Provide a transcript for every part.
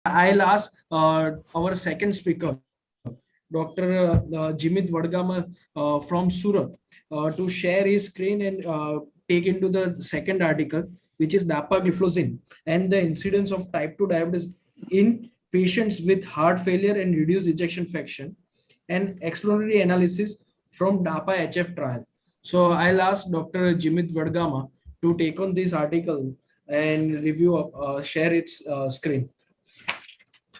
I'll ask our second speaker, Dr. Jimit Vadgama from Surat, to share his screen and take into the second article, which is dapagliflozin and the incidence of type 2 diabetes in patients with heart failure and reduced ejection fraction, and exploratory analysis from DAPA-HF trial. So I'll ask Dr. Jimit Vadgama to take on this article and review, share its screen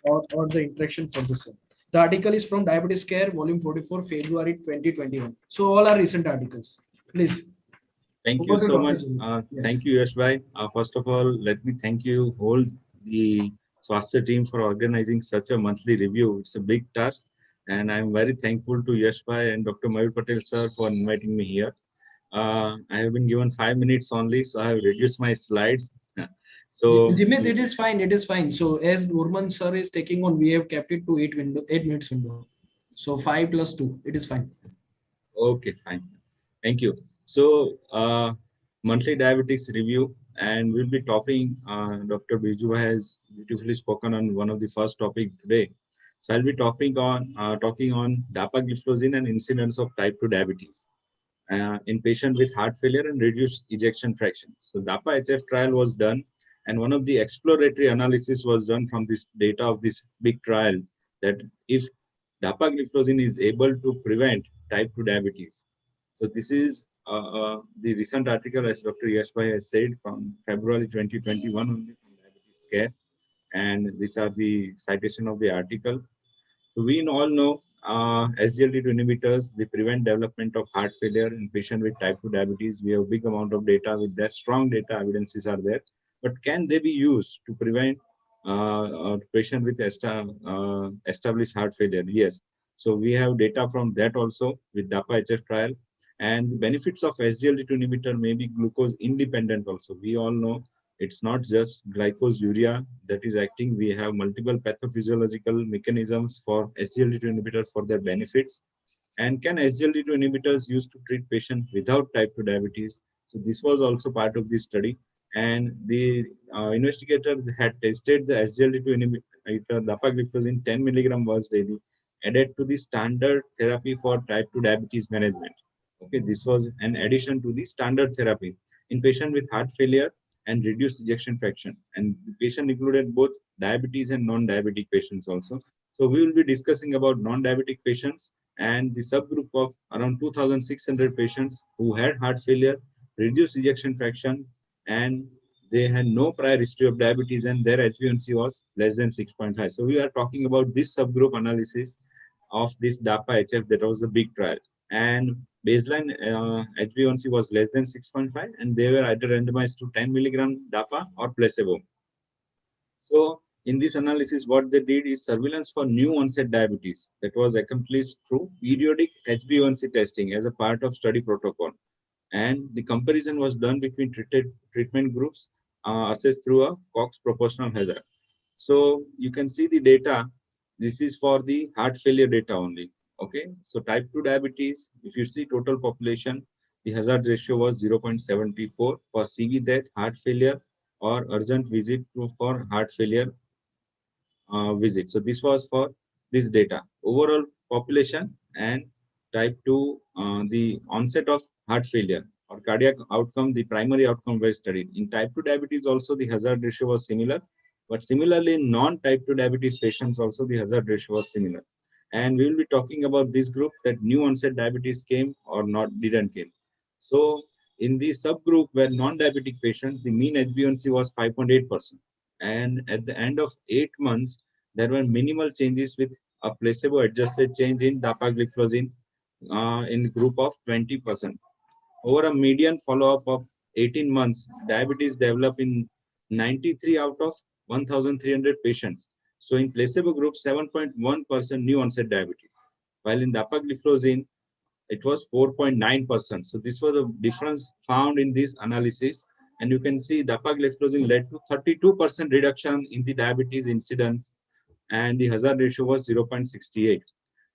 or the interaction for the same. The article is from Diabetes Care, Volume 44, February 2021. So all are recent articles. Please. Thank you Over to so Dr. much. Jimmy. Yes. Thank you, Yash Bhai. First of all, let me thank you whole the Swasthya team for organizing such a monthly review. It's a big task, and I'm very thankful to Yash Bhai and Dr. Mayur Patel sir for inviting me here. I have been given 5 minutes only, so I have reduced my slides. So Jimmy, it is fine. It is fine. So as Urman sir is taking on, we have kept it to 8 minutes window. So 5 plus 2, it is fine. okay, fine. Thank you. So, monthly diabetes review, and we'll be talking. Dr. Biju has beautifully spoken on one of the first topic today. So, I'll be talking on dapagliflozin and incidence of type 2 diabetes in patients with heart failure and reduced ejection fraction. So, DAPA-HF trial was done, and one of the exploratory analysis was done from this data of this big trial that if dapagliflozin is able to prevent type 2 diabetes. So this is the recent article, as Dr. Yashbhai has said, from February 2021 only from Diabetes Care, and these are the citation of the article. So we all know SGLT2 inhibitors, they prevent development of heart failure in patients with type 2 diabetes. We have a big amount of data with that, strong data evidences are there. But can they be used to prevent patient with established heart failure? Yes. So we have data from that also with DAPA-HF trial. And the benefits of SGLT2 inhibitor may be glucose independent also. We all know it's not just glycosuria that is acting. We have multiple pathophysiological mechanisms for SGLT2 inhibitors for their benefits. And can SGLT2 inhibitors used to treat patients without type 2 diabetes? So this was also part of this study. And the investigator had tested the SGLT2 inhibitor, dapagliflozin 10 milligram once daily, added to the standard therapy for type 2 diabetes management. Okay, this was an addition to the standard therapy in patient with heart failure and reduced ejection fraction. And the patient included both diabetes and non-diabetic patients also. So we will be discussing about non-diabetic patients and the subgroup of around 2,600 patients who had heart failure, reduced ejection fraction, and they had no prior history of diabetes and their HbA1c was less than 6.5. So we are talking about this subgroup analysis of this DAPA-HF that was a big trial. And baseline HbA1c was less than 6.5 and they were either randomized to 10 milligram DAPA or placebo. So in this analysis, what they did is surveillance for new onset diabetes that was accomplished through periodic HbA1c testing as a part of study protocol. And the comparison was done between treatment groups assessed through a Cox proportional hazard. So you can see the data. This is for the heart failure data only. Okay, so type 2 diabetes, if you see total population, the hazard ratio was 0.74 for CV death, heart failure, or urgent visit for heart failure visit. So this was for this data. Overall population and type 2, the onset of heart failure or cardiac outcome, the primary outcome were studied. In type 2 diabetes also the hazard ratio was similar, but similarly in non-type 2 diabetes patients also the hazard ratio was similar. And we will be talking about this group that new onset diabetes came or not didn't came. So in the subgroup where non-diabetic patients, the mean HbA1c was 5.8%. And at the end of 8 months, there were minimal changes with a placebo-adjusted change in dapagliflozin in group of 20%. Over a median follow-up of 18 months, diabetes developed in 93 out of 1,300 patients. So in placebo group, 7.1% new onset diabetes, while in dapagliflozin, it was 4.9%. So this was a difference found in this analysis. And you can see dapagliflozin led to 32% reduction in the diabetes incidence and the hazard ratio was 0.68.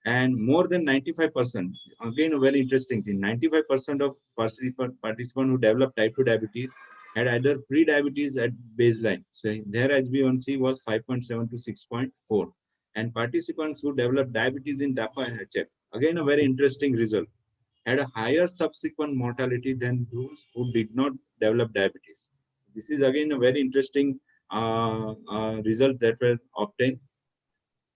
And more than 95%, again a very interesting thing, 95% of participants who develop type 2 diabetes had either pre-diabetes at baseline. So their HbA1c was 5.7 to 6.4. And participants who developed diabetes in DAPA-HF, again a very interesting result, had a higher subsequent mortality than those who did not develop diabetes. This is again a very interesting result that were obtained.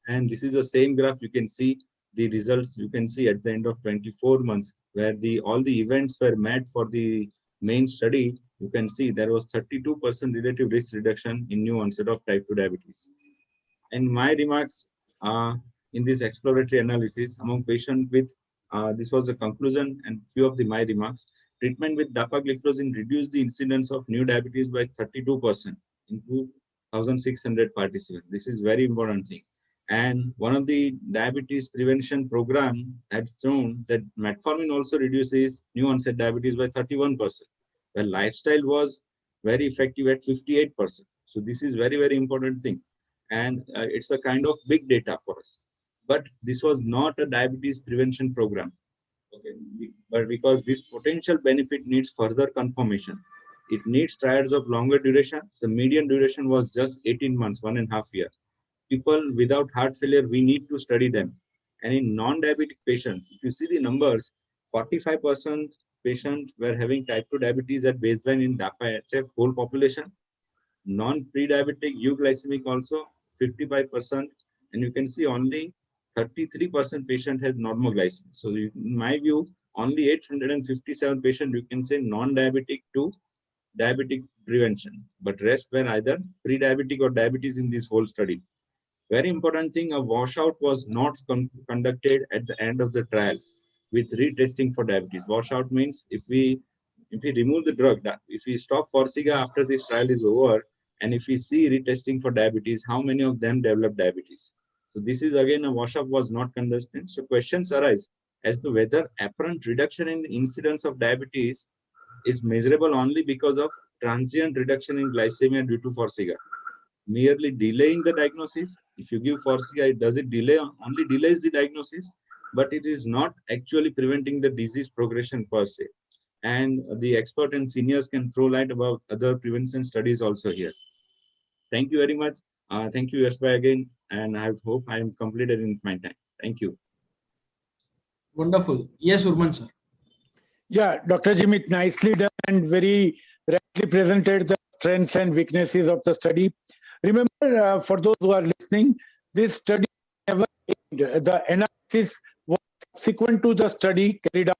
And this is the same graph. You can see the results. You can see at the end of 24 months, where all the events were met for the main study. You can see there was 32% relative risk reduction in new onset of type 2 diabetes. And my remarks in this exploratory analysis among patients with this was the conclusion and few of my remarks. Treatment with dapagliflozin reduced the incidence of new diabetes by 32% in 2,600 participants. This is very important thing. And one of the diabetes prevention program had shown that metformin also reduces new onset diabetes by 31%, where lifestyle was very effective at 58%. So this is very, very important thing. And it's a kind of big data for us. But this was not a diabetes prevention program. Okay. But because this potential benefit needs further confirmation, it needs trials of longer duration. The median duration was just 18 months, 1.5 years. People without heart failure, we need to study them. And in non-diabetic patients, if you see the numbers, 45% patients were having type 2 diabetes at baseline in DAPA-HF whole population. Non-pre-diabetic euglycemic also 55%, and you can see only 33% patient has normoglycemia. So in my view, only 857 patients you can say non-diabetic to diabetic prevention, but rest were either pre-diabetic or diabetes in this whole study. Very important thing, a washout was not conducted at the end of the trial with retesting for diabetes. Washout means if we remove the drug, if we stop Forxiga after this trial is over, and if we see retesting for diabetes, how many of them develop diabetes? So this is again a washout was not conducted. So questions arise as to whether apparent reduction in the incidence of diabetes is measurable only because of transient reduction in glycemia due to Forxiga. Merely delaying the diagnosis. If you give Forxiga, does it delay? Only delays the diagnosis, but it is not actually preventing the disease progression per se. And the expert and seniors can throw light about other prevention studies also here. Thank you very much. Thank you, Yashbhai, again, and I hope I am completed in my time. Thank you. Wonderful. Yes, Urman sir. Yeah, Dr. Jimit, nicely done and very rightly presented the strengths and weaknesses of the study. Remember, for those who are listening, this study never ended. The analysis was subsequent to the study carried out.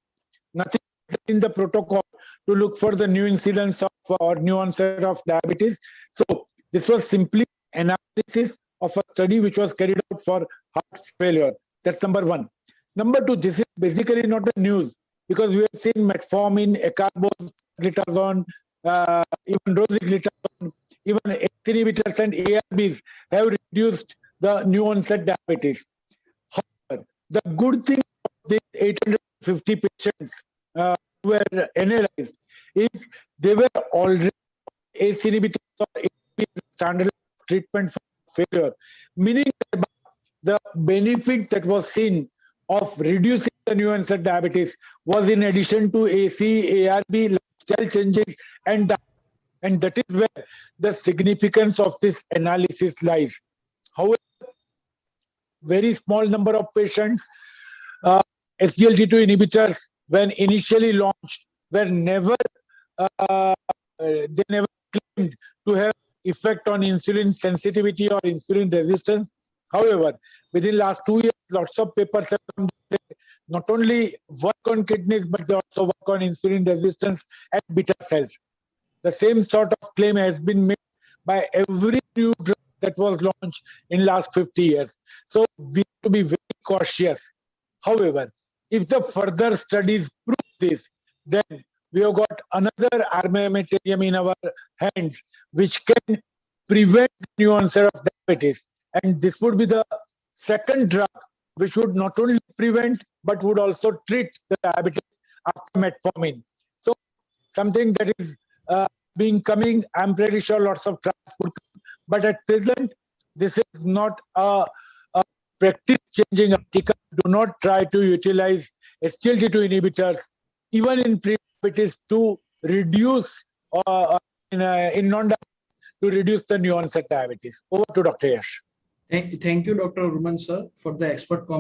Nothing in the protocol to look for the new incidence of or new onset of diabetes. So this was simply analysis of a study which was carried out for heart failure. That's number one. Number two, this is basically not the news because we have seen metformin, acarbose, glitazone, even rosiglitazone, even ACE inhibitors and ARBs have reduced the new onset diabetes. However, the good thing of these 850 patients were analyzed is they were already ACE inhibitors or ARBs standard treatment for failure, meaning that the benefit that was seen of reducing the new onset diabetes was in addition to AC, ARB, lifestyle changes, and that is where the significance of this analysis lies. However, very small number of patients, SGLT2 inhibitors, when initially launched, were never they never claimed to have effect on insulin sensitivity or insulin resistance. However, within last 2 years, lots of papers have come that not only work on kidneys, but they also work on insulin resistance and beta cells. The same sort of claim has been made by every new drug that was launched in last 50 years. So we have to be very cautious. However, if the further studies prove this, then we have got another armamentarium in our hands which can prevent the new onset of diabetes. And this would be the second drug which would not only prevent but would also treat the diabetes after metformin. So something that is being coming, I'm pretty sure lots of trials would come. But at present, this is not a practice-changing article. Do not try to utilize SGLT2 inhibitors, even in pre-diabetes, to reduce in non-diabetes to reduce the new onset diabetes. Over to Dr. Yash. Thank you, Dr. Ruman sir, for the expert comment.